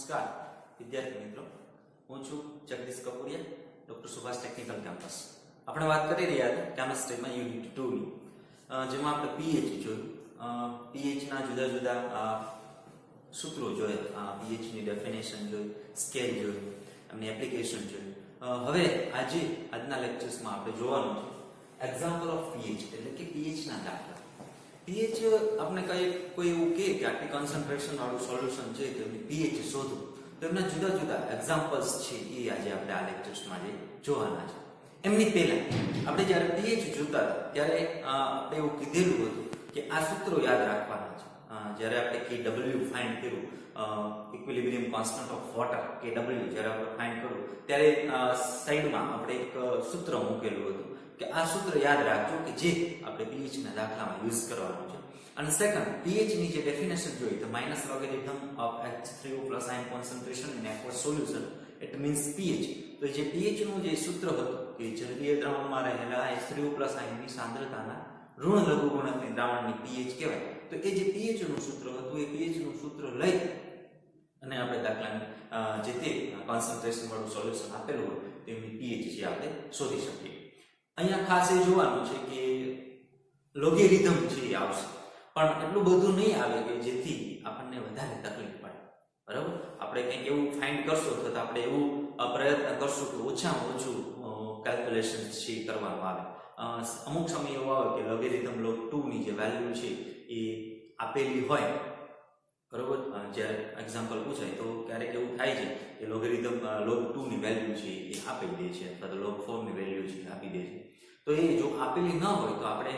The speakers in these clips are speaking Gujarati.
નમસ્કાર વિદ્યાર્થી મિત્રો, હું છું Jagdish Kapuriya, doctor Subhash technical campus. આપણે વાત કરી રહ્યા હતા કેમિસ્ટ્રીમાં યુનિટ 2 ની, જેમાં આપણે પીએચ જોયું. પીએચના જુદા જુદા સૂત્રો જોયા, પીએચની ડેફિનેશન જોઈ, સ્કેલ જોયું, એમની એપ્લિકેશન જોયું. હવે આજના લેક્ચર્સમાં આપણે જોવાનું છે એક્ઝામ્પલ ઓફ પીએચ, એટલે કે પીએચના દાખલા. પીએચ આપણે કોઈ એવું કહે કે આટલી કોન્સન્ટ્રેશન વાળું સોલ્યુશન છે તો એની પીએચ શોધો, તો એમના જુદા જુદા એક્ઝામ્પલ્સ છે એ આજે આપણે આ લેક્ચર્સમાં જોવાના છે. એમની પહેલા આપણે જ્યારે પીએચ જોતા હતા ત્યારે આપણે એવું કીધેલું હતું કે આ સૂત્રો યાદ રાખવાના છે. જ્યારે આપણે KW ફાઇન્ડ કર્યું, equilibrium constant of water KW જ્યારે આપણે ફાઇન્ડ કર્યું ત્યારે સાઈડમાં આપણે એક સૂત્ર મૂકેલું હતું કે આ સૂત્ર યાદ રાખજો કે જે આપણે pH ના દાખલામાં યુઝ કરવાનું છે. અને સેકન્ડ, pH ની જે ડેફિનેશન જોઈ તો minus logarithm of H3O plus ion concentration in aqueous solution, it means pH. તો જે pH નું જે સૂત્ર હતું કે જલીય દ્રાવણમાં રહેલા H3O plus ion ની સાંદ્રતાના ઋણ લઘુગુણકની દ્રાવણની pH કહેવાય. તો એ જે pH નું સૂત્ર હતું એ pH નું સૂત્ર લઈ અને આપણે દાખલાની જે તે કોન્સન્ટ્રેશન વાળું સોલ્યુશન આપેલું હોય તેમની pH જે આપણે શોધી શકીએ. અહીંયા ખાસ એ જોવાનું છે કે લોગેરિધમ છે એ આવશે, પણ એટલું બધું નહીં આવે કે જેથી આપણને વધારે તકલીફ પડે. બરાબર, આપણે કંઈક એવું ફાઇન્ડ કરશો તો આપણે એવું પ્રયત્ન કરશું કે ઓછામાં ઓછું કેલ્ક્યુલેશન છે કરવાનું આવે. અમુક સમય એવો આવે કે લોગેરિધમ log 2 ની જે વેલ્યુ છે એ આપેલી હોય, બરોબર, જ્યારે એક્ઝામ્પલ પૂછાય તો ક્યારેક એવું થાય છે કે લોગેરિધમ log 2 ની વેલ્યુ છે એ આપી દે છે અથવા તો log 4 ની વેલ્યુ છે આપી દે છે. તો એ જો આપેલી ન હોય તો આપણે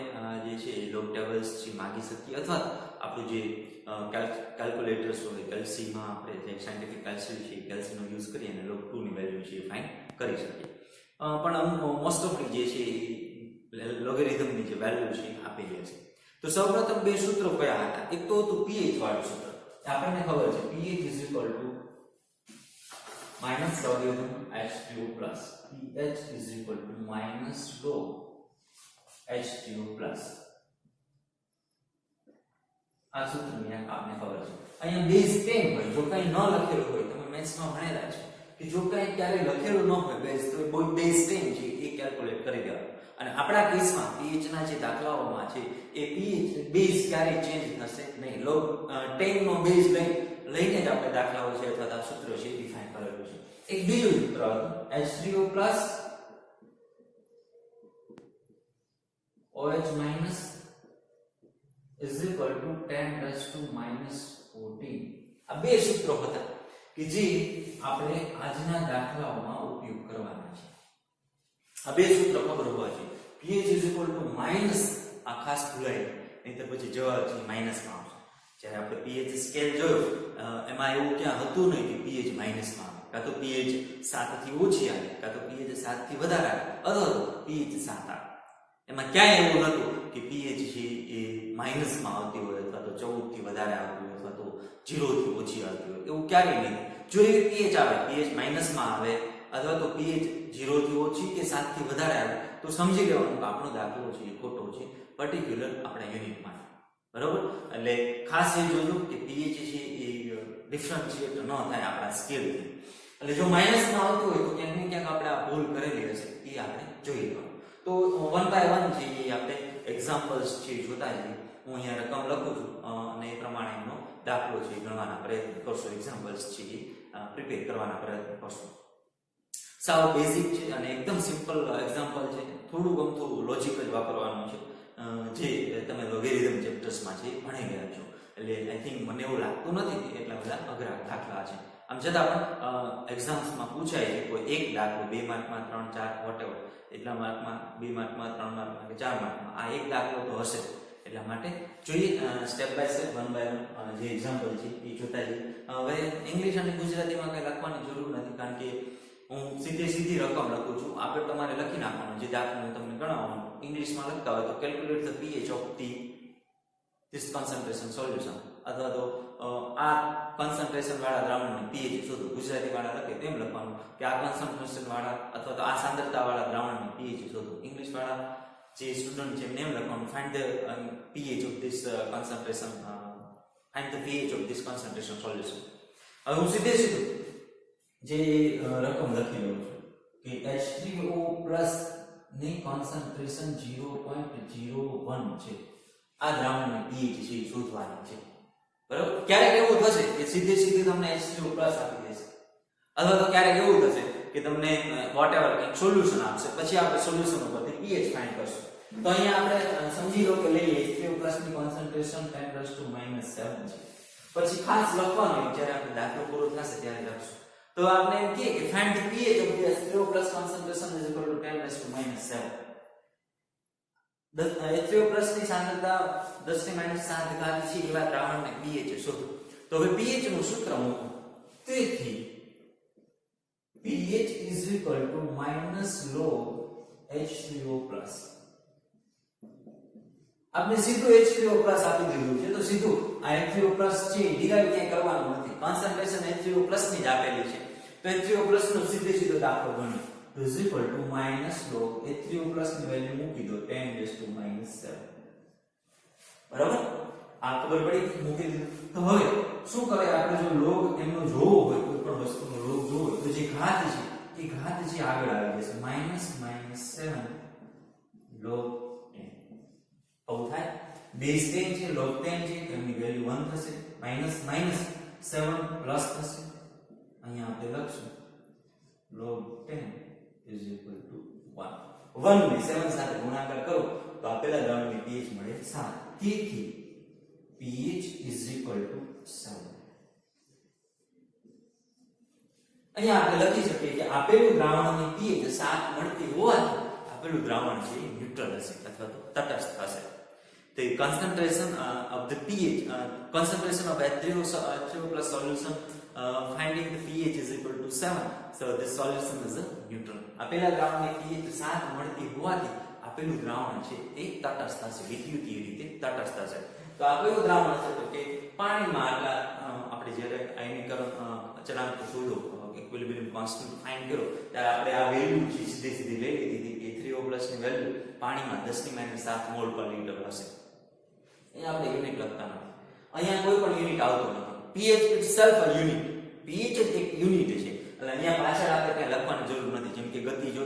જે છે log tables છે માગી શકીએ, અથવા આપણું જે કેલ્ક્યુલેટર્સ હોય કેલ્સીમાં આપણે જે સાયન્ટિફિક કેલ્સી છે કેલ્સીનો યુઝ કરી અને log 2 ની વેલ્યુ છે એ ફાઇન્ડ કરી શકીએ. પણ મોસ્ટ ઓફલી જે છે લોગેરિધમની જે વેલ્યુ છે આપેલી હશે. તો સૌપ્રથમ બે સૂત્રો કયા હતા? એક તો હતું pH વાળું સૂત્ર. આપણને ખબર છે pH is equal to minus logarithm H2O plus. pH is equal to minus log H2O plus. આ સૂત્રની આપને ખબર છે. અહીંયા બેઝ 10 હોય, જો કંઈ ન લખેલું હોય, તમે મેથ્સમાં ભણેલા છે કે જો કંઈ ક્યારે લખેલું ન હોય બેઝ, તો બેઝ 10 છે એ કેલ્ક્યુલેટ કરી દેવાનું. અને આપણા કેસમાં pH ના જે દાખલાઓમાં છે એ pH બેઝ ક્યારે ચેન્જ થશે નહીં. log 10 નો બેઝ લઈને જ આપણે દાખલાઓ છે અથવા સૂત્રો છે ડિફાઇન કરેલું છે. એક બીજું સૂત્ર હતું H3O plus OH minus is equal to 10 raised to minus 14. આ બે સૂત્રો હતા કે જે આપણે આજના દાખલાઓમાં ઉપયોગ કરવાના છે. આ બે સૂત્ર ખબર હોવા જોઈએ. pH is equal to minus, આ ખાસ ભૂલાય નહીં તો પછી જવાબ છે માઇનસ માં આવશે. જ્યારે આપણે pH સ્કેલ જોયો એમાં એવું ક્યાં હતું નહીં કે pH માઇનસ માં આવે, કાં તો pH 7 થી ઓછી આવે, કાં તો pH 7 થી વધારે આવે, અથવા તો pH 7 આવે. એમાં ક્યાંય એવું નતું કે pH છે એ માઇનસ માં આવતી હોય અથવા તો 14 થી વધારે આવતી હોય અથવા તો 0 થી ઓછી આવતી હોય, એવું ક્યારેય નહીં. જો એ pH આવે, pH માઇનસ માં આવે અથવા તો pH 0 થી ઓછી કે 7 થી વધારે આવે તો સમજી લેવાનું કે આપણો દાખલો છે એ ખોટો છે, પર્ટિક્યુલર આપણા યુનિટ માટે. બરોબર, એટલે ખાસ એ જોજો કે pH છે એ ડિફરન્શિએટ ન થાય આપણા સ્કેલથી. એટલે જો માઇનસ માં આવતું હોય તો ક્યાંક ને ક્યાંક આપણે આ ભૂલ કરેલી હશે એ આપણે જોઈ લેવાનું. તો 1 બાય 1 છે એ આપણે એક્ઝામ્પલ્સ છે જોતા જઈએ. હું અહીંયા રકમ લખું છું અને એ પ્રમાણે એનો દાખલો છે ગણવાના પ્રયત્ન કરશો, એક્ઝામ્પલ્સ છે એ પ્રિપેર કરવાના પ્રયત્ન કરશો. સાવ બેઝિક છે અને એકદમ સિમ્પલ એક્ઝામ્પલ છે. થોડું ગમતું લોજિક જ વાપરવાનું છે જે તમે લોગેરિધમ ચેપ્ટર્સમાં છે ભણી ગયા છો. એટલે આઈ થિંક મને એવું લાગતું નથી કે એટલા બધા અઘરા દાખલા છે. આમ છતાં પણ એક્ઝામ્સમાં પૂછાય છે કોઈ એક દાખલો 2 માર્કમાં 3, 4 વોટેવર, એટલા માર્કમાં 2 માર્કમાં 3 માર્કમાં કે 4 માર્કમાં આ એક દાખલો તો હશે. એટલા માટે જોઈએ સ્ટેપ બાય સ્ટેપ 1 બાય 1 જે એક્ઝામ્પલ છે એ જોતા જઈએ. હવે ઇંગ્લિશ અને ગુજરાતીમાં કંઈ લખવાની જરૂર નથી, કારણ કે હું સીધી રકમ લખું છું. આગળ તમારે લખી નાખવાનું જે દાખલો હું તમને ગણાવવાનું. ઇંગ્લિશમાં લખતા હોય તો calculate the pH of this concentration solution, અથવા તો આ કોન્સન્ટ્રેશન વાળા દ્રાવણની pH શોધો. ગુજરાતી વાળા લખે તેમ લખવાનું કે આ કોન્સન્ટ્રેશન વાળા અથવા તો આ સાંદ્રતા વાળા દ્રાવણની pH શોધો. ઇંગ્લિશ વાળા જે સ્ટુડન્ટ છે એમ લખવાનું find the pH of this concentration, find the pH of this concentration solution. હવે હું સીધે સીધું જે રકમ લખી લઉં છું કે H3O+ ની કોન્સન્ટ્રેશન 0.01 છે. આ દ્રાવણની pH છે એ શોધવાની છે. બરાબર? ક્યારેક એવું થશે કે સીધે સીધી તમને H3O+ આપી દેશે, અથવા તો ક્યારેક એવું થશે કે તમને વોટએવર એક સોલ્યુશન આપશે, પછી આપણે સોલ્યુશન ઉપરથી pH ફાઇન્ડ કરશું. તો અહીંયા આપણે સમજી લો કે લઈએ H3O+ ની કોન્સન્ટ્રેશન 10⁻⁻7 છે. પછી ખાસ લખવાનું જ્યારે આપણે દાખલો પૂરો થશે ત્યારે લખશું. તો આપણે એમ કહીએ કે find the pH of the H3O+ concentration is equal to 10⁻⁷. H3O+ ની સાંદ્રતા 10⁻⁷ ઘાત છે એવા દ્રાવણને pH શોધો. તો હવે pH નું સૂત્ર મૂકો. તેથી pH is equal to -log H3O+. આપણે સીધું H3O+ આપી દીધું છે, તો સીધું આ H3O+ છે ડિરાઈવ ક્યાંય કરવાનું નથી. કોન્સન્ટ્રેશન H3O+ ની જ આપેલી છે, તો H3O+ નો સીધો દાખલો ગણો. તો is equal to -log H3O+ ની વેલ્યુ મૂકી દો 10⁻⁷. બરાબર? આ ખબર પડી, મૂકી દીધું. તો હવે શું કરે, આપણે જો log એમનો જોવો હોય, કોઈ પણ વસ્તુનો log જોવો હોય, તો જે ઘાત છે એ ઘાત જે આગળ આવી જશે -7 log 10. આવું થાય. બેઝ 10 છે, log 10 છે, તો એની વેલ્યુ 1 થશે. -7 પ્લસ થશે. અહીંયા આપણે લખશું log 10 is equal to 1. 1 ને 7 સાથે ગુણાકાર કરો તો આપેલા દ્રાવણની pH મળે 7. તેથી pH is equal to 7. અહીંયા આપણે લખી શકીએ કે આપેલું દ્રાવણની pH 7 મળતી હોવાથી આપેલું દ્રાવણ છે એ ન્યુટ્રલ હશે અથવા તો તટસ્થ હશે. The concentration of the pH, concentration of H3O+ solution, finding the pH is equal to 7. So this solution is a neutral. આપેલા દ્રાવણને pH 7 મળતી હોવાથી આપેલું દ્રાવણ છે એ તટસ્થ હશે, વિદ્યુતીય રીતે તટસ્થ હશે. તો આપેલું દ્રાવણ છે તો કે પાણીમાં આટલા આપણે જ્યારે આયનીકરણ અચળાંક શોધો, ઇક્વિલિબ્રિયમ કોન્સ્ટન્ટ ફાઇન્ડ કરો, ત્યારે આપણે આ વેલ્યુ છે સીધી લઈ લીધી કે H3O+ ની વેલ્યુ પાણીમાં 10⁻⁷ મોલ પર લિટર હશે. અહીંયા આપણે યુનિટ લખતા નથી, અહીંયા કોઈ પણ યુનિટ આવતો નથી. pH itself a unit, pH એક યુનિટ છે, એટલે અહીંયા પાછળ આપણે કઈ લખવાની જરૂર નથી. જેમ કે ગતિ જો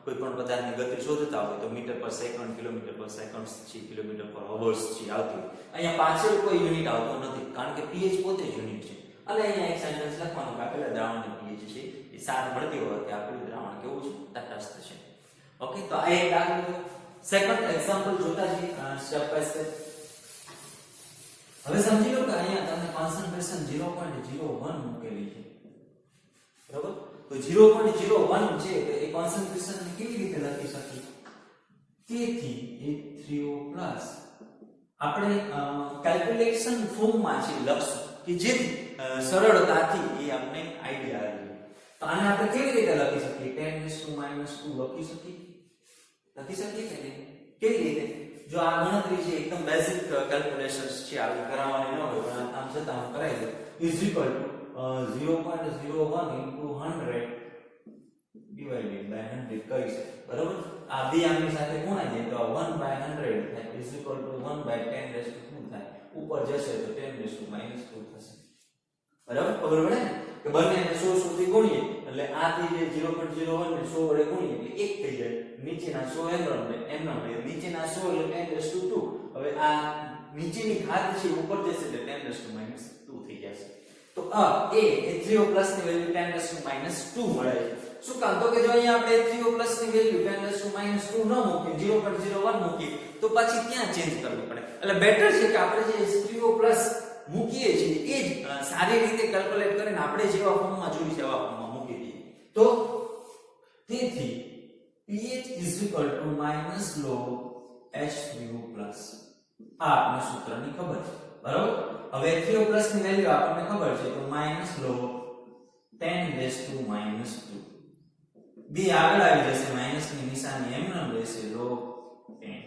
કોઈ પણ પદાર્થની ગતિ શોધતા હોય તો મીટર પર સેકન્ડ, કિલોમીટર પર સેકન્ડ છે, કિલોમીટર પર અવર્સ છે આવતી હોય. અહીંયા પાછળ કોઈ યુનિટ આવતો નથી, કારણ કે pH પોતે જ યુનિટ છે. અને અહીંયા એક સેન્ટેન્સ લખવાનું કે આપેલા દ્રાવણની pH છે એ 7 મળતી હોવાથી આપેલું દ્રાવણ કેવું છે, તટસ્થ છે. ઓકે, તો આ એક દાખલો. સેકન્ડ એક્ઝામ્પલ જોતા જઈએ સ્ટેપ બાય સ્ટેપ. હવે સમજી લો કે અહીંયા તમને કોન્સન્ટ્રેશન 0.01 મૂકેલી છે. બરાબર? તો 0.01 છે તો એ કોન્સન્ટ્રેશન કેવી રીતે લખી શકીએ? તેથી H3O+ આપણે કેલ્ક્યુલેશન ફોર્મમાં છે લખશું કે જેથી સરળતાથી એ આપણે આઈડિયા આવી જાય. તો આને આપણે કેવી રીતે લખી શકીએ? 10⁻² લખી શકીએ? લખી શકીએ કે નહીં? કેવી રીતે? જો આ ગણતરી છે એકદમ બેઝિક કેલ્ક્યુલેશન્સ છે, આવી કરાવવાની ન હોય પણ આમ છતાં હું કરાવી દઉં. Is equal to 0.01 into 100 divided by 100 કરી છે. બરાબર? આ બે આની સાથે ગુણાઈ જાય તો 1/100 થાય, ઇઝ ઇક્વલ ટુ 1/10⁻² થાય. ઉપર જશે તો 10⁻²થશે. બરાબર? ખબર પડે ને કે બંનેને 100 સુધી ગુણીએ એટલે આ થી જે 0.01 ને 100 વડે ગુણીએ એટલે 1 થઈ જાય. નીચેના 100 એમ રહે, નીચેના 100 એટલે 10⁻². હવે આ નીચેની ઘાત છે ઉપર જશે એટલે 10⁻² થઈ જશે. તો આ H3O+ ની વેલ્યુ 10⁻² મળે છે. શું કામ? તો કે જો અહીંયા આપણે H3O+ ની વેલ્યુ 10⁻² ન મૂકીએ, 0.01 મૂકીએ તો પછી ત્યાં ચેન્જ કરવું પડે. એટલે બેટર છે કે આપણે જે H3O+ મૂકીએ છીએ એ જ સારી રીતે કેલ્ક્યુલેટ કરીને આપણે જેવા ફોર્મમાં જોઈએ છે એવા ફોર્મમાં મૂકી દઈએ. તો તેથી pH is equal to -log H3O+. આ આપણે સૂત્રની ખબર છે. બરાબર? હવે H3O+ ની વેલ્યુ આપણને ખબર છે તો -log 10⁻². બે આગળ આવી જશે, માઈનસની નિશાની એમ ન રહેશે, log 10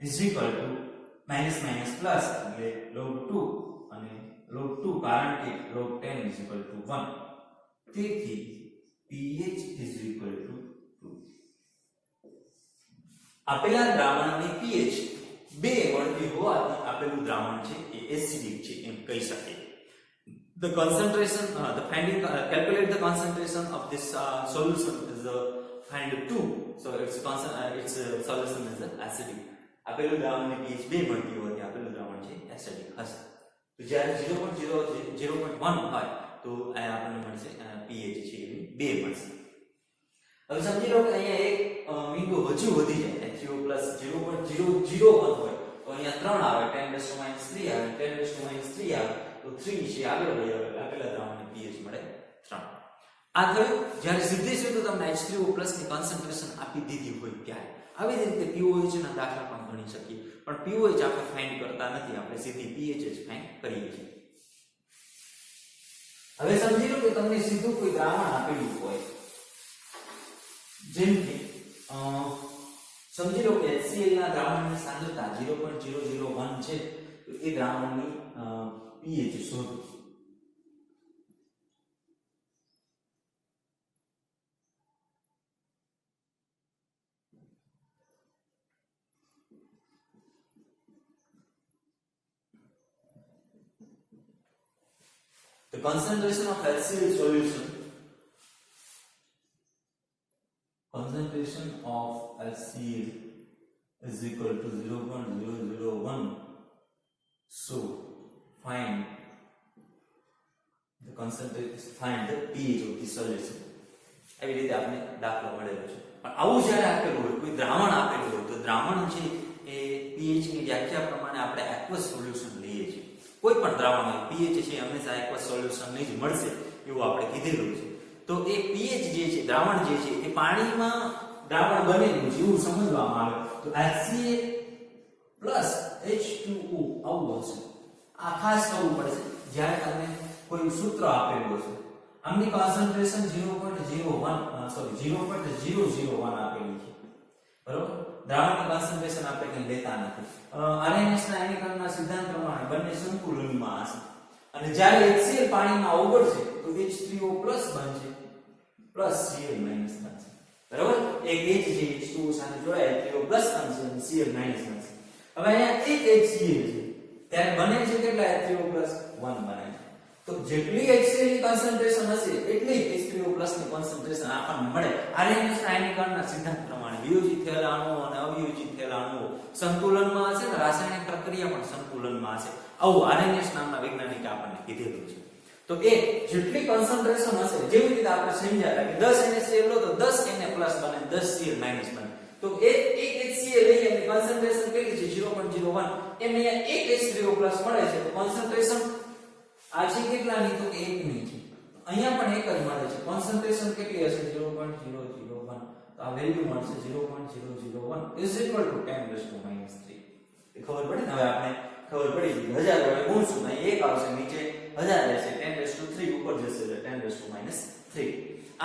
is equal to minus minus plus એટલે log 2 અને log 2 કારણ કે log 10 is equal to 1. તેથી pH is equal to 2. આપેલા દ્રાવણની pH 2 મળતી હોવાથી આપેલું દ્રાવણ છે એ એસિડિક છે એમ કહી શકીએ. the concentration calculate the concentration of this solution is find 2, so its solution is acidic. આપેલું દ્રાવણની pH 2 મળતી હોય આપેલું દ્રાવણ છે એસિડિક હશે. તો જ્યારે 0.1 હોય તો આ આપણને મળશે pH છે એ 2 મળશે. હવે સમજી લો કે અહીંયા એક બિંદુ હજુ વધી જાય HCO 0.001 હોય તો અહીંયા 3 આવે 10⁻³ આવે 10⁻³ આવે તો 3 છે આગળ વધી આવે આપેલા દ્રાવણને pH મળે 3. આ થયું જ્યારે સીધું તમને H3O+ ની કોન્સન્ટ્રેશન આપી દીધી હોય ત્યારે. આવી જ રીતે pOH ના દાખલા પણ ગણી શકીએ, પણ pOH આપણે ફાઇન્ડ કરતા નથી, આપણે સીધી pH જ ફાઇન્ડ કરીએ છીએ. હવે સમજી લો કે તમને સીધું કોઈ દ્રાવણ આપેલું હોય, જેમ કે સમજી લો કે HCl ના દ્રાવણની સાંદ્રતા 0.001 છે, તો એ દ્રાવણની pH શોધો. The concentration of HCl solution is equal to 0.001. So find the pH of the solution. આવી રીતે આપણે દાખલો મળેલો છે. પણ આવું જ્યારે આપેલું હોય, કોઈ દ્રાવણ આપેલું હોય, તો દ્રાવણ છે એ pH ની વ્યાખ્યા પ્રમાણે આપણે એક્વસ સોલ્યુશન લઈએ છીએ. કોઈ પણ દ્રાવણ હોય pH છે હંમેશા એક્વસ સોલ્યુશન જ મળશે એવું આપણે કીધેલું છે. તો એ pH જે છે દ્રાવણ જે છે એ પાણીમાં દ્રાવણ બનેલું છે એવું સમજવામાં આવે તો HCl પ્લસ H2O આવું હશે. આ ખાસ કરવું પડશે જ્યારે તમને કોઈ સૂત્ર આપેલું હશે. આમની કોન્સન્ટ્રેશન 0.001 આપેલી છે, બરોબર. દ્રાવણની કોન્સન્ટ્રેશન આપણે કંઈ લેતા નથી. RNS ના આયનીકરણના સિદ્ધાંત પ્રમાણે બંને સંતુલનમાં હશે અને જ્યારે HCl પાણીમાં ઓગળશે તો H3O+ બનશે પ્લસ Cl- બનશે, બરાબર. એક H છે H2O સાથે જોડાય H3O+ બનશે અને Cl- બનશે. હવે અહીંયા એક HCl છે ત્યારે બને છે કેટલા H3O+ 1 બને છે. તો જેટલી HCl ની કોન્સન્ટ્રેશન હશે એટલી H3O+ ની કોન્સન્ટ્રેશન આપણને મળે. RNS ના આયનીકરણના સિદ્ધાંત પ્રમાણે વિયોજિત થયેલા અણુઓ અને અવિયોજિત થયેલા અણુઓ સંતુલનમાં હશે ને રાસાયણિક પ્રક્રિયા પણ સંતુલનમાં હશે. આવું RNS નામના વૈજ્ઞાનિકે આપણને કીધેલું છે. તો એ જેટલી કોન્સન્ટ્રેશન હશે, જેવી રીતે આપણે સમજાયા કે 10 NaCl લો તો 10 Na+ બને 10 Cl- બને. તો એક HCl લઈએ અને કોન્સન્ટ્રેશન કેટલી છે 0.01, એમને એક H3O+ મળે છે તો કોન્સન્ટ્રેશન આ છે કેટલાની તો 1 ની છે. અહીંયા પણ એક જ મળે છે. કોન્સન્ટ્રેશન કેટલી હશે 0.001, તો આ વેલ્યુ મળશે 0.001 = 10⁻³ એ ખબર પડી ને. હવે આપણે ખબર પડી ગઈ 1000 વડે ગુણશું અહીં 1 આવશે, નીચે 1000 રહેશે, 10⁻³ ઉપર જશે એટલે 10⁻³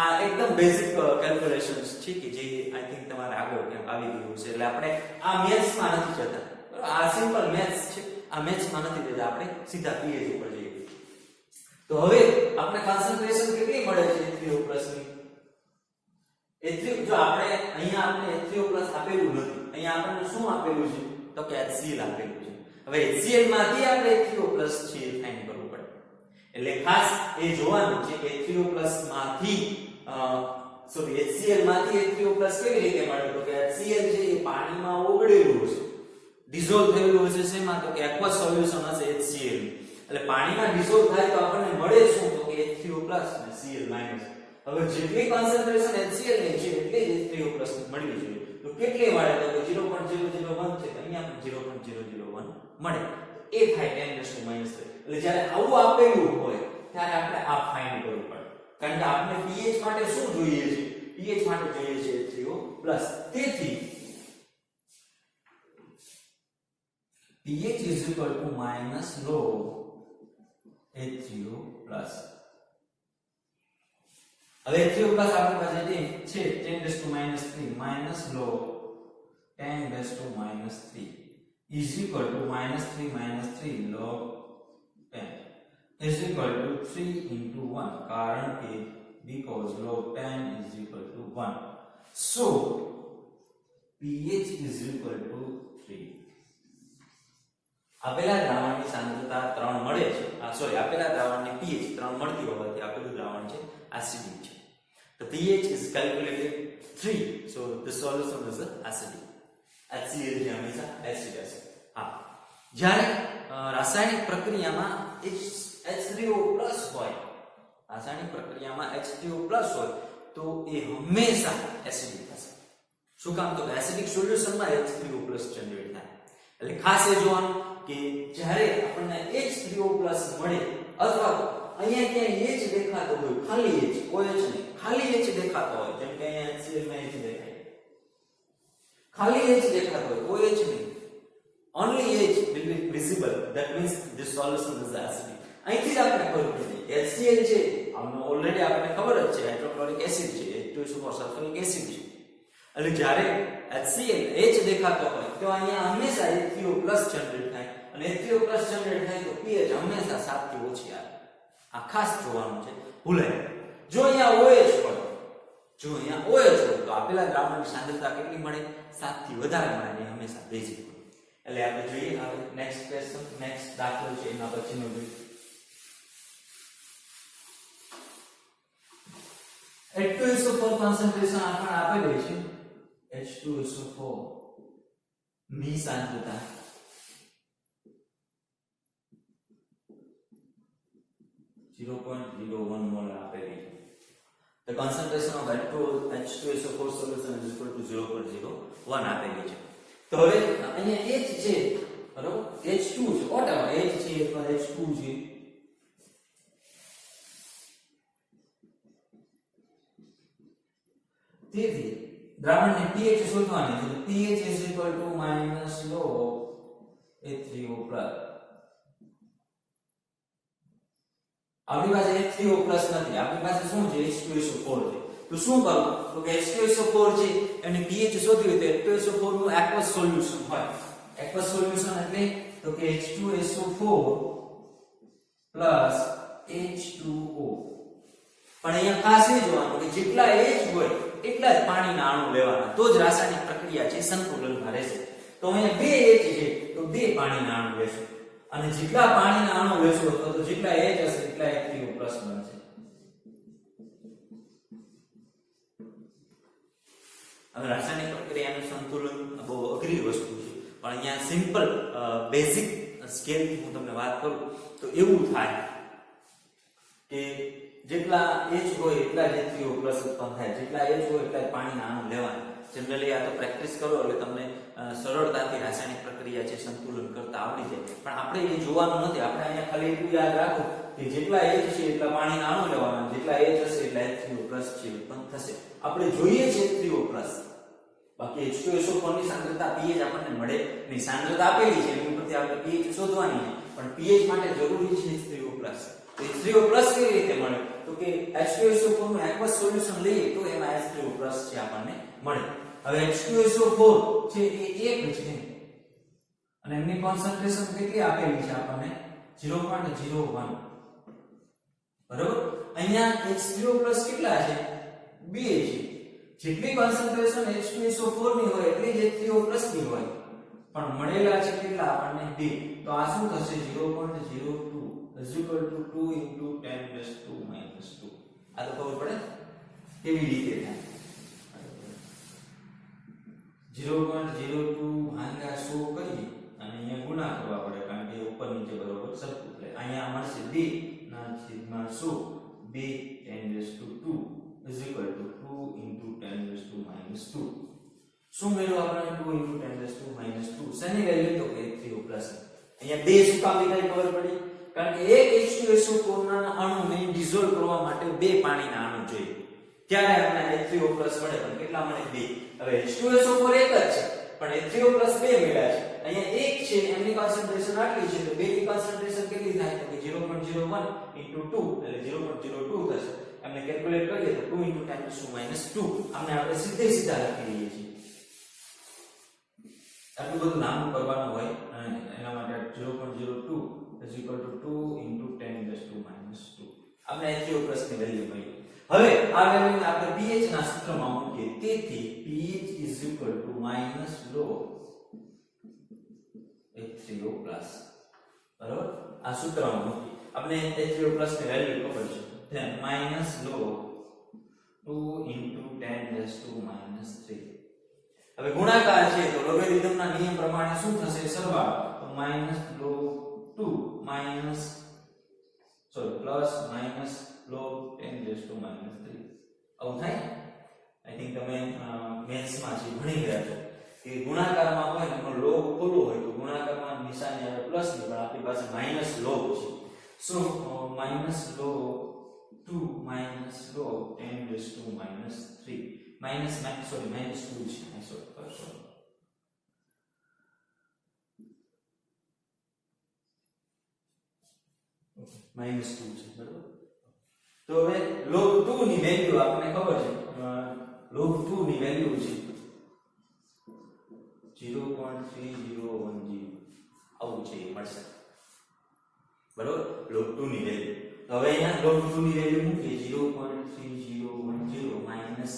આ એકદમ બેઝિક કેલ્ક્યુલેશન્સ છે કે જે આઈ થિંક તમારે આગળ ક્યાંક આવી ગયું છે. એટલે આપણે આ મેથ્સમાં નથી જતા, બરાબર. આ સિમ્પલ મેથ્સ છે, આ મેથ્સમાં નથી જતા, આપણે સીધા pH ઉપર જઈએ. તો હવે આપણે કોન્સન્ટ્રેશન કેટલી મળે છે H3O+ ની? જો આપણે અહીંયા આપણે H3O+ આપેલું નથી, અહીંયા આપણને શું આપેલું છે તો કે HCl આપેલું છે. હવે HCl માંથી આપણે H3O+ છે ફાઇન્ડ કરવું પડે. એટલે ખાસ એ જોવાનું છે કે H3O+ માંથી HCl માંથી H3O+ કેવી રીતે મળે તો કે HCl છે એ પાણીમાં ઓગળેલું હશે, ડિસોલ્વ થયેલું હશે. શેમાં તો કે એક્વસ સોલ્યુશન હશે HCl. એટલે પાણીમાં ડિસોલ્વ થાય તો આપણને મળે શું તો કે H3O+ અને Cl-. હવે જેટલી કોન્સન્ટ્રેશન HCl ની છે એટલી જ H3O+ મળવી જોઈએ. તો કેટલી મળે તો કે 0.001 છે, તો અહીંયા પણ 0.001 મળે. એ થાય 10⁻³. એટલે જ્યારે આવું આપેલું હોય ત્યારે આપણે આ ફાઇન્ડ કરવું પડે, કારણ કે આપણે pH માટે શું જોઈએ છે? pH માટે જોઈએ છે H3O+. તેથી pH = -log H3O+. હવે H3O+ આપણી પાસે છે 10⁻³ -log 10⁻³ is equal to -3 log 10 is equal to 3 into 1, કારણ કે because log 10 is equal to 1. So pH is equal to 3. આપેલા દ્રાવણની સાંદ્રતા 3 મળે છે સોરી આપેલા દ્રાવણની pH 3 મળતી હોવાથી આપેલું દ્રાવણ છે એસિડિક છે. The pH is calculated 3, so the solution is acidic. HCl જે હંમેશા એસિડ હશે. હા, જ્યારે રાસાયણિક પ્રક્રિયામાં H3O+ હોય, રાસાયણિક પ્રક્રિયામાં H3O+ હોય તો એ હંમેશા એસિડિક હશે. શું કામ? તો એસિડિક સોલ્યુશનમાં H3O+ જનરેટ થાય. એટલે ખાસ એ જોવાનું કે જ્યારે આપણને H3O+ મળે અથવા તો અહીંયા ક્યાંય H દેખાતો હોય, ખાલી H, કોઈ H નહીં, ખાલી H દેખાતો હોય, જેમ કે અહીંયા HCl માં H દેખાય, ખાલી H દેખાતો હોય, કોઈ H નહીં, only H will be visible, that means this solution is acidic. અહીંથી જ આપણે ખબર પડી જાય HCl છે, આનો ઓલરેડી આપણને ખબર જ છે હાઇડ્રોક્લોરિક એસિડ છે, H2SO4 સલ્ફ્યુરિક એસિડ છે. એટલે જ્યારે HCl H દેખાતો હોય તો અહીંયા હંમેશા H3O+ જનરેટ થાય અને H3O+ જનરેટ થાય તો pH હંમેશા 7 થી ઓછી આવે. આ ખાસ જોવાનું છે, ભૂલાય. જો અહીંયા OH હોય, જો અહીંયા OH હોય તો આપેલા દ્રાવણની સાંદ્રતા કેટલી મળે? 7 થી વધારે મળે અને હંમેશા બેઝિક હોય. એટલે આપણે જોઈએ હવે નેક્સ્ટ ક્વેશ્ચન, નેક્સ્ટ દાખલો છે એના પછીનો જોઈએ. H2SO4 કોન્સન્ટ્રેશન આપણને આપેલી છે. H2SO4 ની સાંદ્રતા 0.01 મોલ આપેલી છે. The concentration of H2SO4 solution is equal to 0.01 આપેલી છે. તો હવે અહીંયા H છે, બરોબર? H2 છે, whatever H છે અથવા H2 છે. તેથી દ્રાવણની pH શોધવાની છે. pH is equal to minus log H3O+. આપણી પાસે H3O+ નથી, આપણી પાસે શું છે? H2SO4 છે. તો શું કરવું? તો કે H2SO4 છે એની pH શોધવી હોય તો H2SO4 નું aqueous solution હોય. aqueous solution એટલે તો કે H2SO4 H2O. પણ અહીંયા ખાસ એ જોવાનું કે જેટલા H હોય એટલા જ પાણીના અણુ લેવાના, તો જ રાસાયણિક પ્રક્રિયા છે સંતુલનમાં રહેશે. તો અહીંયા 2 H છે તો 2 પાણીના અણુ લેશું અને જેટલા પાણીના અણુ લેશો તો જેટલા H હશે એટલા H3O+ બનશે. હવે રાસાયણિક પ્રક્રિયાનું સંતુલન બહુ અઘરી વસ્તુ છે, પણ અહીંયા સિમ્પલ બેઝિક સ્કેલ હું તમને વાત કરું તો એવું થાય કે જેટલા H હોય એટલા જ H3O+ ઉત્પન્ન થાય, જેટલા H હોય એટલા જ પાણીના અણુ લેવાના. જનરલી આ તો પ્રેક્ટિસ કરો એટલે તમને સરળતાથી રાસાયણિક પ્રક્રિયા છે સંતુલન કરતા આવડી જાય. પણ આપણે એ જોવાનું નથી, આપણે અહીંયા ખાલી એટલું યાદ રાખો કે જેટલા H છે એટલા પાણીના અણુ લેવાના, જેટલા H હશે એટલા H3O+ છે ઉત્પન્ન થશે. આપણે જોઈએ છે H3O+, બાકી H2SO4 ની સાંદ્રતા pH આપણને મળે નહીં. સાંદ્રતા આપેલી છે એની ઉપરથી આપણે pH શોધવાની છે, પણ pH માટે જરૂરી છે H3O+. તો H3O+ કેવી રીતે મળે? તો કે H2SO4 નું aqueous solution લઈએ તો એમાં H3O+ છે આપણને મળે. હવે H2SO4 છે એ એક છે અને એમની કોન્સન્ટ્રેશન કેટલી આપેલી છે આપણને? 0.01. બરોબર? અહીંયા H3O+ કેટલા છે? 2 છે. જેટલી કોન્સન્ટ્રેશન H2SO4 ની હોય એટલી જ H3O+ ની હોય, પણ મળેલા છે કેટલા આપણને? 2. તો આ શું થશે? 0.02 is equal to 2 into 10 raised to minus 2. આ તો ખબર પડે કેવી રીતે થાય? 0.02 ભાગ્યા 100 કરીએ અને અહીંયા ગુણા કરવા પડે કારણ કે ઉપર નીચે બરોબર સરખું. એટલે અહીંયા મળશે 2 ના છેદમાં 100, 2 10 raised to 2 is equal to 2 into 10 raised to minus 2. શું મેળવ્યું આપણે? 2 into 10 raised to minus 2. શેની વેલ્યુ? તો કે H3O+. અહીંયા 2 શું કામ લીધા ખબર પડી? કારણ કે એક H2SO4 ના અણુને ડિસોલ્વ કરવા માટે 2 પાણીના અણુ જોઈએ, ત્યારે આપણને H3O+ મળે. પણ કેટલા મળે? 2. હવે H2SO4 એક જ છે પણ H3O+ 2 મળ્યા છે. અહીંયા એક છે એમની કોન્સન્ટ્રેશન આટલી છે તો 2 ની કોન્સન્ટ્રેશન કેટલી થાય? તો કે 0.01 into 2 એટલે 0.02 થશે. એમને કેલ્ક્યુલેટ કરીએ તો 2 into 10 to minus 2 આમને આપણે સીધા લખી લઈએ છીએ. આટલું બધું નાનું કરવાનું હોય અને એના માટે 0.02 is equal to 2 into 10 raised to minus 2. આપણે H3O+ ની વેલ્યુ મળી. હવે આ વેલ્યુને આપણે pH ના સૂત્રમાં મૂકીએ. તેથી pH is equal to minus log H3O+. આ સૂત્રમાં મૂકી આપણે h0 પ્લસ ની વેલ્યુ ખબર છે then minus log 2 into 10 raised to minus 3 હવે ગુણાકાર છે તો લોગેરિધમ ના નિયમ પ્રમાણે શું થશે સરવાળો તો minus log 2 minus plus minus log 10 raised to minus 3 આવું થાય આઈ થિંક તમે મેથ્સ માં જે ભણી ગયા છો કે ગુણાકારમાં હોય એનો log ખોલો હોય તો ગુણાકારમાં નિશાની આવે પ્લસ ની પણ આપણી પાસે માઈનસ log છે સો minus log 2 minus log 10 raised to minus 3 minus 2 છે sorry minus 2 છે બરાબર તો હવે log 2 ની વેલ્યુ આપણને ખબર છે log 2 ની વેલ્યુ છે 0.3010 આવું છે મળશે બરાબર log 2 ની વેલ્યુ તો હવે અહીંયા log 2 ની વેલ્યુ મૂકીએ 0.3010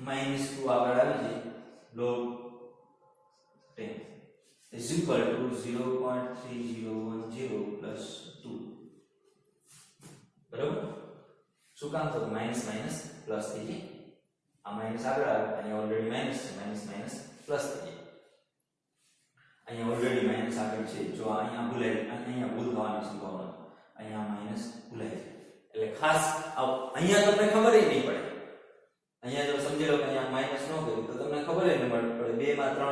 minus 2 આગળ આવી જાય log 10 is equal to 0.3010 plus 2 બરાબર શું કામ થતું માઈનસ માઈનસ પ્લસ થઈ જાય આ માઈનસ આગળ આવે અહીંયા ઓલરેડી માઈનસ છે માઈનસ માઈનસ પ્લસ થઈ જાય અહીંયા ઓલરેડી માઈનસ આગળ છે જો અહીંયા ભૂલાય અહીંયા ભૂલ થવાની સંભાવના અહીંયા માઈનસ ભૂલાય છે એટલે ખાસ અહીંયા તમને ખબર જ નહીં પડે અહીંયા જો સમજી લો કે અહીંયા માઈનસ ન કર્યું તો તમને ખબર જ ન પડે 2 માં 3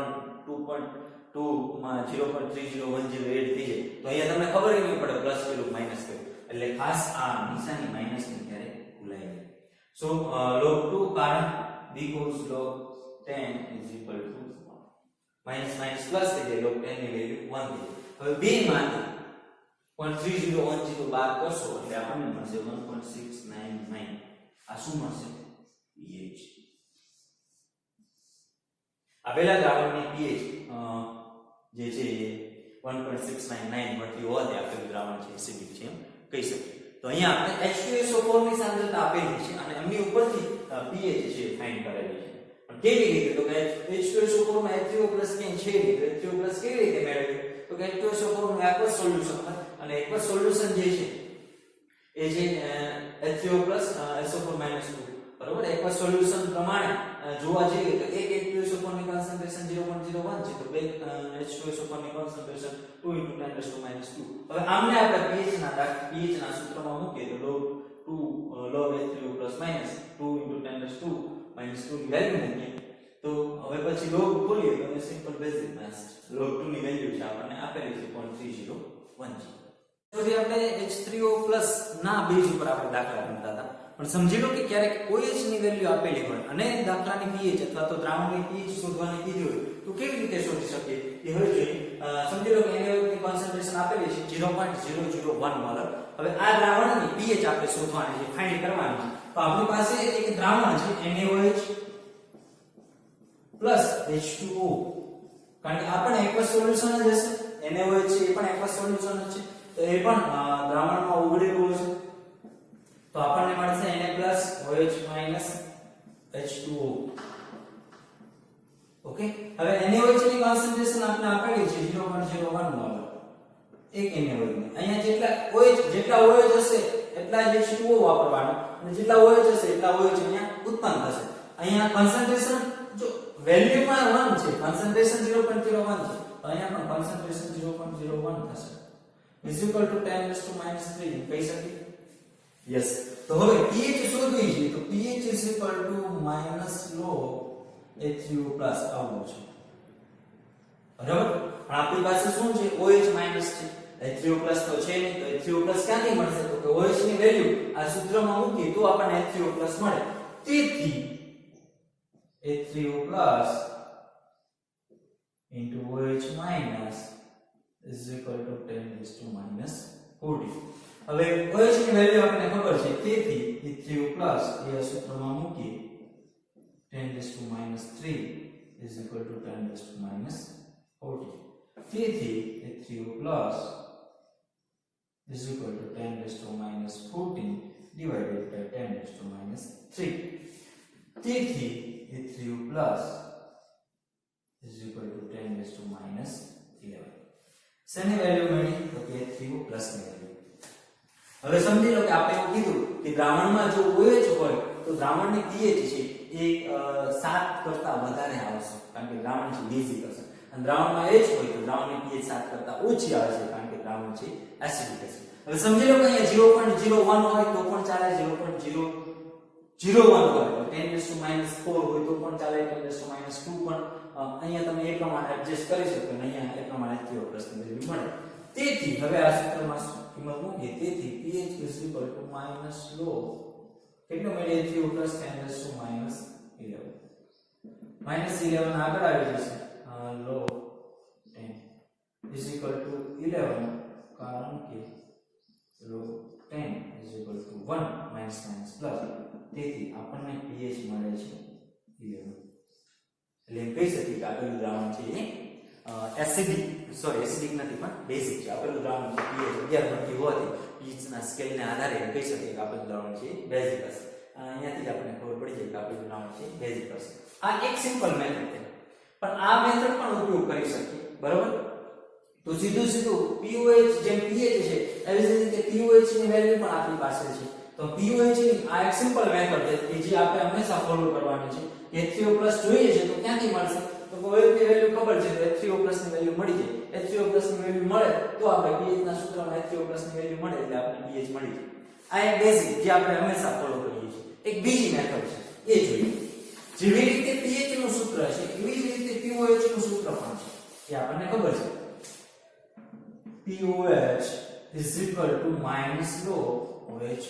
2 માં 0.3010 એડ થઈ જાય તો અહીંયા તમને ખબર જ નહીં પડે પ્લસ કર્યું માઈનસ કર્યું એટલે ખાસ આ નિશાની માઈનસ ની ક્યારે ભૂલાય નહીં સો log 2 કારણ because log 10 is equal to minus minus plus થઈ જાય log 10 ની વેલ્યુ 1 થઈ હવે બે માંથી 0.3010 બાદ કરશો એટલે આપણને મળશે 1.699 આ શું મળશે pH આ પહેલા દ્રાવણની pH જે છે 1.699 મળતી હોવાથી આપેલું દ્રાવણ છે એસિડિક છે એમ કહી શકીએ તો અહીંયા આપણે H2SO4 ની સાંદ્રતા આપેલી છે અને એમની ઉપરથી pH છે ફાઇન્ડ કરેલી છે પણ કેવી રીતે તો કે H2SO4 માં H3O+ ક્યાં છે તો H3O+ કેવી રીતે મેળવીએ તો કે H2SO4 નું એકવાર સોલ્યુશન અને એકવાર સોલ્યુશન જે છે એ છે H3O+ SO4 - 2 બરોબર એકવાર સોલ્યુશન પ્રમાણે જોવા જઈએ તો એક H2SO4 ની કોન્સન્ટ્રેશન 0.01 છે તો બે H2SO4 ની કોન્સન્ટ્રેશન 2 × 10⁻². હવે આમને આપણે pH ના સૂત્રમાં મૂકીએ તો log H3O+ - 2 × 10⁻² - 2 ની વેલ્યુ મૂકીએ તો હવે પછી log ખોલીએ તો સિમ્પલ બેઝિક મેથ્સ log 2 ની વેલ્યુ છે આપણને આપેલી છે 0.3010 તો જે આપણે H3O+ ના બેઝ ઉપર આપણે દાખલા ગણતા હતા પણ સમજી લો કે ક્યારેક OH ની વેલ્યુ આપેલી હોય અને દાખલાની pH અથવા તો દ્રાવણની pH શોધવાની કીધી હોય તો કેવી રીતે શોધી શકીએ એ હવે જોઈએ સમજી લો કે NaOH ની કોન્સન્ટ્રેશન આપેલી છે 0.001 મોલર હવે આ દ્રાવણની pH આપણે શોધવાની છે ફાઇન્ડ કરવાની છે તો આપણી પાસે એક દ્રાવણ છે NaOH H2O કારણ કે આપણે એકવાર સોલ્યુશન જ હશે NaOH છે એ પણ એકવાર સોલ્યુશન જ છે તો એ પણ દ્રાવણમાં ઓગળેલું હશે તો આપણને મળશે Na+OH H2O ઓકે હવે NaOH ની કોન્સન્ટ્રેશન આપણે આપેલી છે 0.01 મોલ એક NaOH ની અહીંયા જેટલા OH હશે એટલા જ H2O વાપરવાનું અને જેટલા OH હશે એટલા OH અહીંયા ઉત્પન્ન થશે અહીંયા કોન્સન્ટ્રેશન જો વેલ્યુમાં 1 છે કોન્સન્ટ્રેશન 0.01 છે તો અહીંયા પણ કોન્સન્ટ્રેશન 0.01 થશે is equal to 10⁻³ કહી શકીએ યસ તો હવે pH શોધવી છે તો pH is equal to -log H3O+ આવું છે બરાબર પણ આપણી પાસે શું છે OH માઈનસ છે H3O+ તો છે નહીં તો H3O+ ક્યાંથી મળશે તો કે OH ની વેલ્યુ આ સૂત્રમાં મૂકીએ તો આપણને H3O+ મળે તેથી H3O+ into OH minus is equal to 10⁻40 હવે OH ની વેલ્યુ આપણને ખબર છે તેથી H3O+ એ આ સૂત્રમાં મૂકીએ 10⁻³ is equal to 10⁻40 તેથી H3O+ is equal to 10⁻14 divided by 10⁻³ તેથી H3O+ is equal to 10⁻11 શેની વેલ્યુ મળી તો કે H3O ની વેલ્યુ. હવે સમજી લો કે આપણે એવું કીધું કે દ્રાવણમાં જો OH હોય તો દ્રાવણની pH છે એ 7 કરતા વધારે આવશે કારણ કે દ્રાવણ છે બેઝિક હશે, અને દ્રાવણમાં H હોય તો દ્રાવણની pH 7 કરતા ઓછી આવશે કારણ કે દ્રાવણ છે એસિડિક હશે. હવે સમજી લો કે અહીંયા 0.01 હોય તો પણ ચાલે, 0.001 હોય તો 10⁻⁴ હોય તો પણ ચાલે, 10⁻² પણ અહીંયા તમે એ પ્રમાણે એડજસ્ટ કરી શકો અને અહીંયા એ પ્રમાણે H3O ની વેલ્યુ મળે. તેથી હવે આ સૂત્રમાં કિંમત મૂકીએ, તેથી pH -λ કેટલું મળે H3O + 10⁻11 -11 આગળ આવી જશે ln 10 11 કારણ કે ln 10 1 - તેથી આપણને pH મળે છે 11. એટલે એમ કહી શકીએ કે આપેલું દ્રાવણ છે એ એસિડિક નથી પણ બેઝિક છે. આપેલું દ્રાવણ છે pH 11 બનતી હોવાથી pH ના સ્કેલને આધારે એમ કહી શકીએ કે આપેલું દ્રાવણ છે બેઝિક હશે. અહીંયાથી જ આપણને ખબર પડી જાય કે આપેલું દ્રાવણ છે બેઝિક હશે. આ એક સિમ્પલ મેથડ છે, પણ આ મેથડ પણ ઉપયોગ કરી શકીએ, બરોબર? તો સીધું POH જેમ pH છે એવી જ રીતે POH ની વેલ્યુ પણ આપણી પાસે છે. તો POH ની આ એક સિમ્પલ મેથડ છે કે જે આપણે હંમેશા ફોલો કરવાની છે. H3O+ જોઈએ છે તો ક્યાંથી મળશે? તો OH ની વેલ્યુ ખબર છે તો H3O+ ની વેલ્યુ મળી જાય. H3O+ ની વેલ્યુ મળે તો આપણે pH ના સૂત્રમાં H3O+ ની વેલ્યુ મળે એટલે આપણે pH મળી જાય. આ એક બેઝિક જે આપણે હંમેશા ફોલો કરીએ છીએ. એક બીજી મેથડ છે એ જોઈએ. જેવી રીતે pH નું સૂત્ર છે એવી જ રીતે POH નું સૂત્ર પણ છે એ આપણને ખબર છે. POH = -λ OH-.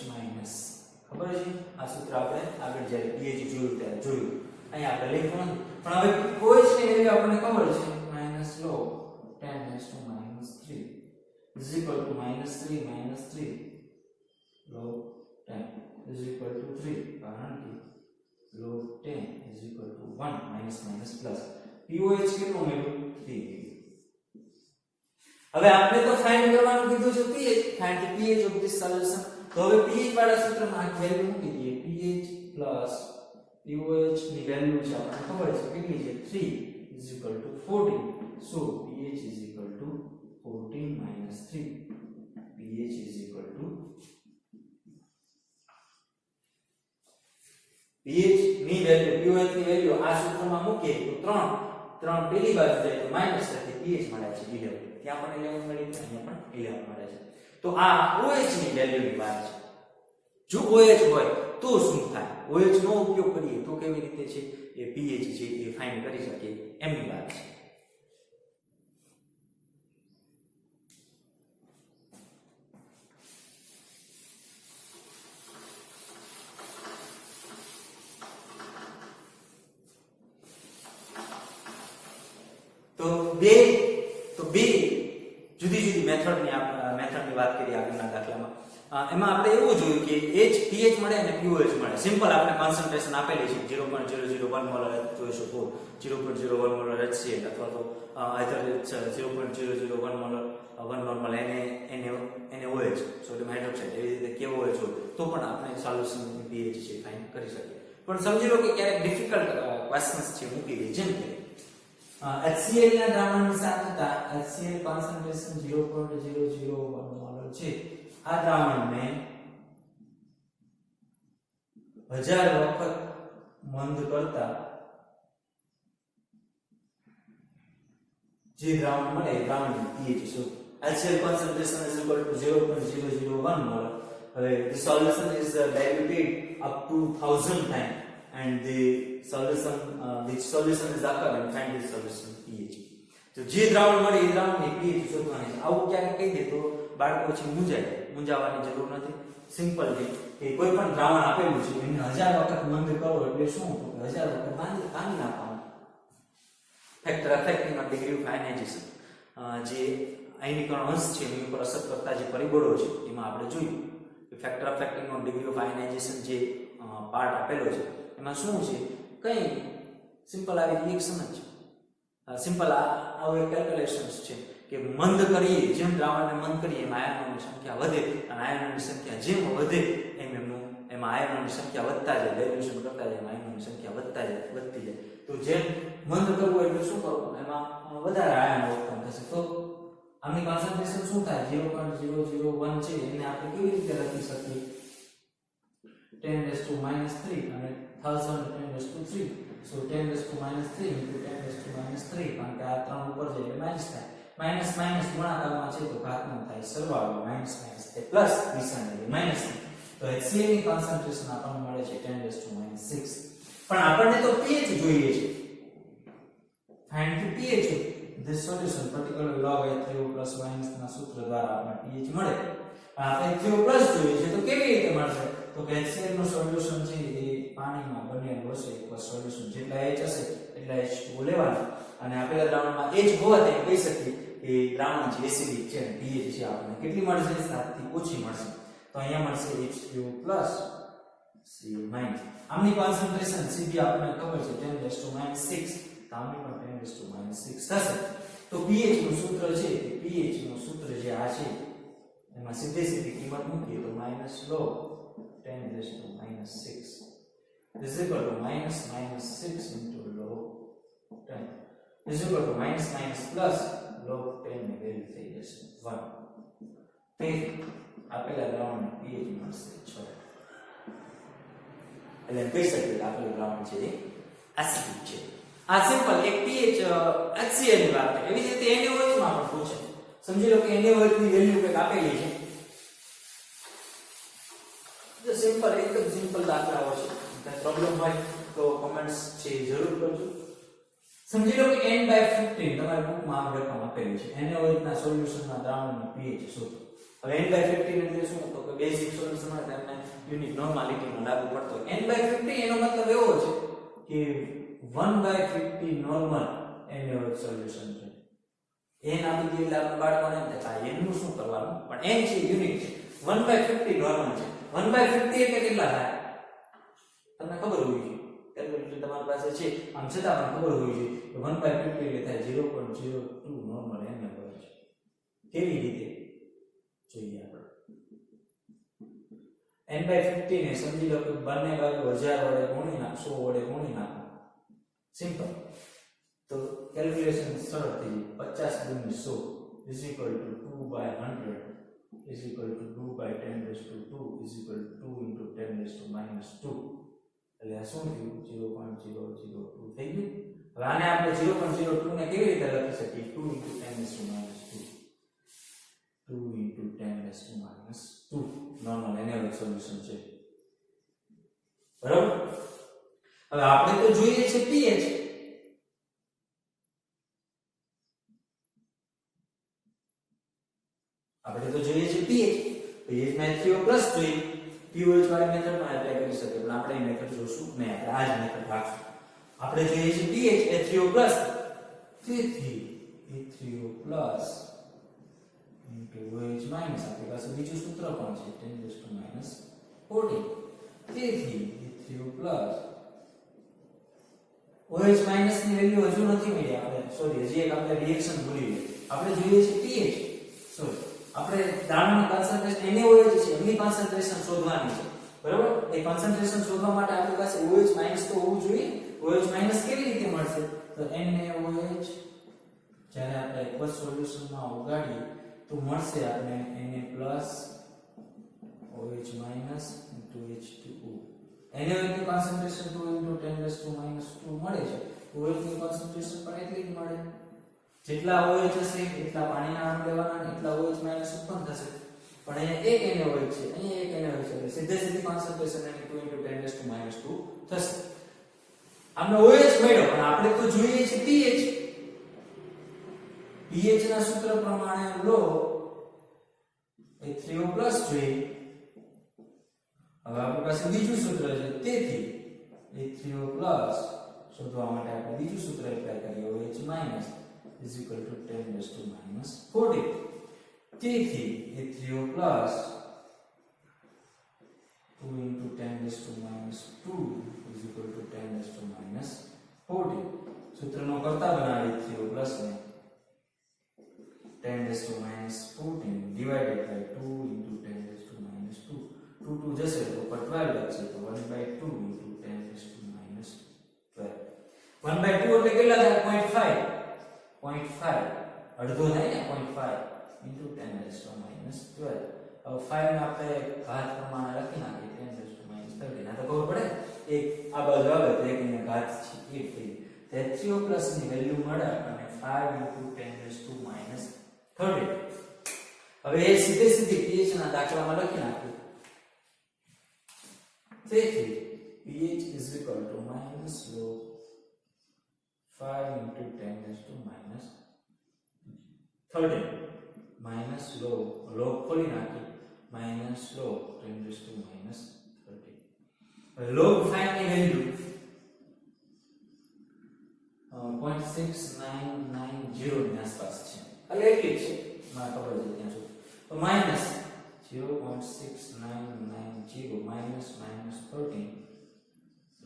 ખબર છે આ સૂત્ર આપણે આગળ જ્યારે pH જોયું ત્યારે જોયું. અહીંયા આપણે લખ્યું નથી પણ હવે OH ની વેલ્યુ આપણને ખબર છે -λ 10⁻³ -3 કારણ કે ln 10 1 POH કેટલું મળ્યું 3. હવે આપણે તો ફાઇન્ડ કરવાનું કીધું છે pH, find the pH of this solution. તો હવે pH વાળા સૂત્રમાં આ વેલ્યુ મૂકી દઈએ. pH પ્લસ POH ની વેલ્યુ છે આપણને ખબર છે કેટલી છે 3 14. સો pH 14 - 3 pH pH ની વેલ્યુ POH ની વેલ્યુ આ સૂત્રમાં મૂકીએ તો 3 પેલી બાજુ જાય તો માઈનસ થતી pH મળે છે 11. ત્યાં પણ 11 મળી છે, અહીંયા પણ 11 મળે છે. તો આ OH ની વેલ્યુની વાત છે. જો OH હોય તો શું થાય? OH નો ઉપયોગ કરીએ તો કેવી રીતે છે એ pH છે એ ફાઇન્ડ કરી શકીએ એમની વાત છે. તો બે જુદી જુદી મેથડની વાત કરીએ આગળના દાખલામાં. એમાં આપણે એવું જોયું કે pH મળે અને POH મળે. સિમ્પલ આપણે કોન્સન્ટ્રેશન આપેલી છે 0.001 મોલર જોઈ શકો, 0.01 મોલર HCl અથવા તો either 0.001 molar 1 normal NaOH sodium hydroxide એવી રીતે કેવો હોય તો પણ આપણે સોલ્યુશનની pH છે ફાઇન્ડ કરી શકીએ. પણ સમજી લો કે ક્યારેક ડિફિકલ્ટ ક્વેશ્ચન્સ છે મૂકી દે, જેમ કે HCl ના દ્રાવણની સાંદ્રતા HCl કોન્સન્ટ્રેશન 0.001 મોલર છે. આ દ્રાવણને 1000 વખત મંદ કરતા જે દ્રાવણ મળે એ દ્રાવણની pH શું? HCl concentration is equal to 0.001 molar. The solution is diluted up to 1000 times and the solution is occur and find the solution pH. તો જે દ્રાવણ મળે એ દ્રાવણની pH શોધવાની છે. આવું ક્યારેક કહી દે તો બાળકો છે મૂંઝાવાની જરૂર નથી. સિમ્પલ છે કે કોઈ પણ દ્રાવણ આપેલું છે એને 1000 વખત મંદ કરો એટલે શું? તો 1000 વખત પાણી નાખવાનું. Factor affecting on degree of ionisation જે આયનીકરણ અંશ છે એની ઉપર અસર કરતા જે પરિબળો છે એમાં આપણે જોયું કે factor affecting on degree of ionisation જે પાર્ટ આપેલો છે એમાં શું છે? કઈ સિમ્પલ આવી રિએક્શન જ છે. સિમ્પલ આવું એક કેલ્ક્યુલેશન્સ છે કે મંદ કરીએ જેમ દ્રાવણને મંદ કરીએ એમ આયનોની સંખ્યા વધે અને આયનોની સંખ્યા જેમ વધે એમાં આયનોની સંખ્યા વધતા જાય, ડાયલ્યુશન કરતા જાય આયનોની સંખ્યા વધતી જાય. તો જેમ મંદ કરવું એટલે શું કરવું? એમાં વધારે આયનો ઉત્પન્ન થશે. તો આની કોન્સન્ટ્રેશન શું થાય 0.001 છે એને આપણે કેવી રીતે લખી શકીએ 10 raised to minus 3 અને 1000 10 raised to 3 so 10 raised to minus 3 into 10 raised to minus 3 કારણ કે આ 3 ઉપર જાય એટલે માઈનસ થાય માઈનસ માઈનસ ગુણાકારમાં છે તો ઘાતમાં થાય સરવાળો માઈનસ માઈનસ તે પ્લસ નિશાની માઈનસ તો HCl ની કોન્સન્ટ્રેશન આપણને મળે છે 10 raised to minus 6 પણ આપણને તો pH જોઈએ છે find the pH this solution particularly log H3O plus minus ના સૂત્ર દ્વારા આપણને pH મળે આપણે H3O plus જોઈએ છે તો કેવી રીતે મળશે તો કે HCl નું સોલ્યુશન છે એ પાણીમાં બનેલું હશે એક સોલ્યુશન જેટલા H હશે એટલા H2O લેવાના અને આપેલા દ્રાવણમાં H હોવાથી કહી શકીએ કે દ્રાવણ જે એસિડિક છે pH છે આપણને કેટલી મળશે 7 થી ઓછી મળશે તો અહીંયા મળશે H3O plus CO minus આમની કોન્સન્ટ્રેશન સીધી આપણને ખબર છે 10 raised to minus 6 તો આમની પણ 10 raised to minus 6 થશે તો pH નું સૂત્ર છે કે pH નું સૂત્ર જે આ છે એમાં સીધે સીધી કિંમત મૂકીએ તો minus log 10 raised to minus 6 is equal to minus 6 into log 10 is equal to minus plus log 10 ની વેલ્યુ થઈ જશે 1 તેથી આપેલા દ્રાવણનો pH મળશે 6 એટલે કહી શકીએ કે આપેલું દ્રાવણ છે એ એસિડિક છે આ સિમ્પલ એક pH HCl ની વાત છે એવી જ રીતે NaOH માં પણ પૂછે સમજી લો કે NaOH ની વેલ્યુ કંઈક આપેલી છે તો સિમ્પલ એકદમ સિમ્પલ દાખલાઓ છે કોઈ પ્રોબ્લેમ હોય તો કમેન્ટ્સ છે જરૂર કરજો સમજી લો કે n/15 તમારી બુકમાં આમ રકમ આપેલી છે NaOH ના સોલ્યુશનના દ્રાવણની pH શોધો હવે n/15 એટલે શું તો કે બેઝિક સોલ્યુશન હોય તમને યુનિટ નોર્માલિટીનો લાગુ પડતો હોય n/15 એનો મતલબ એવો છે કે 1/50 નોર્મલ NaOH સોલ્યુશન છે n આપી દઈએ એટલે આપણે બાળકોને એમ થાય n નું શું કરવાનું પણ n છે યુનિટ છે 1/50 નોર્મલ છે 1/50 એટલે કેટલા થાય તમને ખબર હોવી જોઈએ કેલ્ક્યુલેટર તમારી પાસે છે આમ છતાં પણ ખબર હોવી જોઈએ કે 1/50 એટલે થાય 0.02 નોર્મલ NaOH કેવી રીતે જોઈએ આપણે n/50 ને સમજી લો કે બંને બાજુ 1000 વડે ગુણી નાખો 100 વડે ગુણી નાખો સિમ્પલ તો કેલ્ક્યુલેશન સરળ થઈ જાય 50 * 100 is equal to 2/100 is equal to 2/10 raised to 2 is equal to 2 into 10 raised to minus 2 એટલે આ શું થયું 0.002 થઈ ગયું હવે આને આપણે 0.02 ને કેવી રીતે લખી શકીએ 2 into 10 raised to minus 2 2 into 10 raised to minus 2 normal NaOH solution છે બરાબર હવે આપણે તો જોઈએ છે pH આપણે તો જોઈએ છે pH pH માં H3O plus જોઈએ pOH વાળી મેથડમાં એપ્લાય કરી શકે પણ આપણે એ મેથડ જોશું નહીં આપણે આ જ મેથડ રાખશું આપણે જોઈએ છે pH H3O plus તેથી H3O plus into OH minus આપણી પાસે બીજું સૂત્ર પણ છે 10 raised to minus 14 તેથી H3O plus OH minus ની વેલ્યુ હજુ નથી મળી આપણે સોરી હજી એક આપણે રિએક્શન ભૂલી ગઈ આપણે જોઈએ છે pH સોરી આપણે દ્રાવણની કોન્સન્ટ્રેશન NaOH છે એની કોન્સન્ટ્રેશન શોધવાની છે બરાબર એ કોન્સન્ટ્રેશન શોધવા માટે આપણી પાસે OH માઈનસ તો હોવું જોઈએ OH માઈનસ કેવી રીતે મળશે તો NaOH જ્યારે આપણે એકવાર સોલ્યુશનમાં ઉગાડીએ તો મળશે આપણે Na plus OH minus into H2O NaOH ની concentration 2 into 10 raised to minus 2 મળે છે OH ની કોન્સન્ટ્રેશન પણ એટલી જ મળે જેટલા OH હશે એટલા પાણીના અણુ લેવાના અને એટલા OH માઈનસ ઉત્પન્ન થશે પણ અહીંયા એક NaOH છે અહીંયા એક NaOH છે સીધે સીધી concentration any 2 into 10 raised to minus 2 થશે આપણે OH મળ્યો પણ આપણે તો જોઈએ છે pH pH ના સૂત્ર પ્રમાણે લો H3O plus જોઈએ હવે આપણી પાસે બીજું સૂત્ર છે તેથી H3O plus શોધવા માટે આપણે બીજું સૂત્ર એપ્લાય કરીએ OH minus is equal to 10 raised to minus 40 તેથી H3O plus 2 into 10 raised to minus 2 is equal to 10 raised to minus 40 સૂત્રનો કરતા બનાવી H3O plus ને 10 raised to minus 14 divided by 2 into 10 raised to minus 2 2 જશે તો ઉપર 12 બચશે તો 1/2 into 10 raised to minus 12 1/2 એટલે કેટલા થાય 0.5 અડધો થાય ને 0.5 into 10 raised to minus 12. હવે 5 ને આપણે ઘાત પ્રમાણે લખી નાખીએ 10 raised to minus 13. આ તો ખબર પડે એક આ બાજુ આવે તો એક ની ઘાત છે એ થઈ તે 3 પ્લસ ની વેલ્યુ મળે અને 5 into 10 raised to minus 13. હવે એ સીધે સીધી pH ના દાખલામાં લખી નાખ્યું. તેથી pH is equal to minus log 5 into 10 raised to minus 13 minus log ખોલી નાખી minus log 10 raised to minus 13. log 5 ની વેલ્યુ 0.6990 ની આસપાસ છે એટલે એટલી છે મને ખબર છે ત્યાં સુધી તો minus 0.6990 minus 13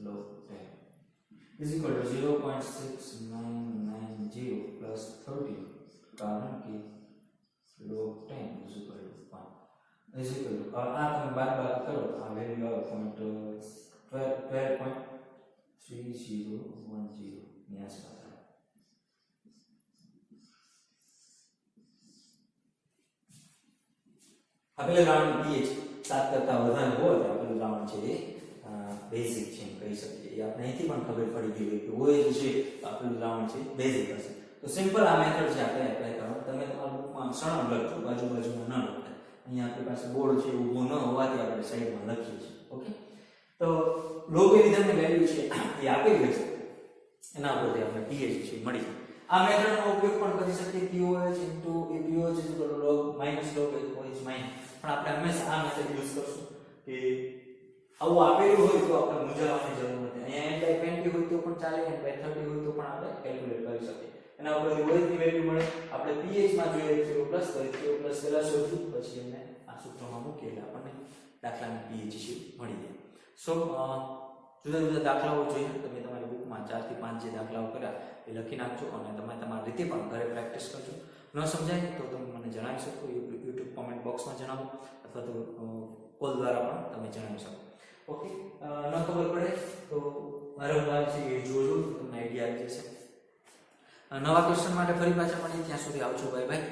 log 10 is equal to 0.6990 plus 13 કારણ કે log 10 is equal to 1 is equal to આ તમે બાદ કરો આ વેલ્યુ આવે 12.3010 ની આસપાસ આપેલ રાઉન્ડ pH 7 કરતા વધારે હોય તો આપેલ રાઉન્ડ છે એ બેઝિક છે એમ કહી શકીએ. એ આપણે અહીંથી પણ ખબર પડી ગઈ કે OH છે આપેલ રાઉન્ડ છે બેઝિક હશે. તો સિમ્પલ આ મેથડ છે આપણે એપ્લાય કરવાનો. તમે તમારા બુકમાં સળંગ લખજો, બાજુમાં ન લખતા. અહીંયા આપણી પાસે બોર્ડ છે ઊભો ન હોવાથી આપણે સાઈડમાં લખીએ છીએ. ઓકે, તો લોગેરિધમની વેલ્યુ છે એ આપેલી છે એના ઉપરથી આપણે pH છે મળી જાય. આ મેથડનો ઉપયોગ પણ કરી શકીએ pOH into pOH log minus log OH minus. પણ આપણે હંમેશા આ મેથડ યુઝ કરશું કે આવું આપેલું હોય તો આપણે મૂંઝાવાની જરૂર નથી. અહીંયા n/20 હોય તો પણ ચાલે, n/30 હોય તો પણ આપણે કેલ્ક્યુલેટ કરી શકીએ. એના ઉપરથી OH ની વેલ્યુ મળે. આપણે pH માં જોઈએ 0+ કરી 0+ પહેલા શોધ્યું, પછી એને આ સૂત્રમાં મૂકીએ એટલે આપણને દાખલાની pH છે મળી જાય. સો જુદા જુદા દાખલાઓ જોઈએ તમે તમારી બુકમાં 4 થી 5 જે દાખલાઓ કર્યા એ લખી નાખજો અને તમે તમારી રીતે પણ ઘરે પ્રેક્ટિસ કરજો. ન સમજાય તો તમે મને જણાવી શકો, YouTube કોમેન્ટ બોક્સમાં જણાવો અથવા તો કોલ દ્વારા પણ તમે જણાવી શકો. ઓકે, ન ખબર પડે તો વારંવાર છે એ જોજો, તમને આઈડિયા આવી જશે. નવા ક્વેશ્ચન માટે ફરી પાછા મળીએ, ત્યાં સુધી આવજો, બાય બાય.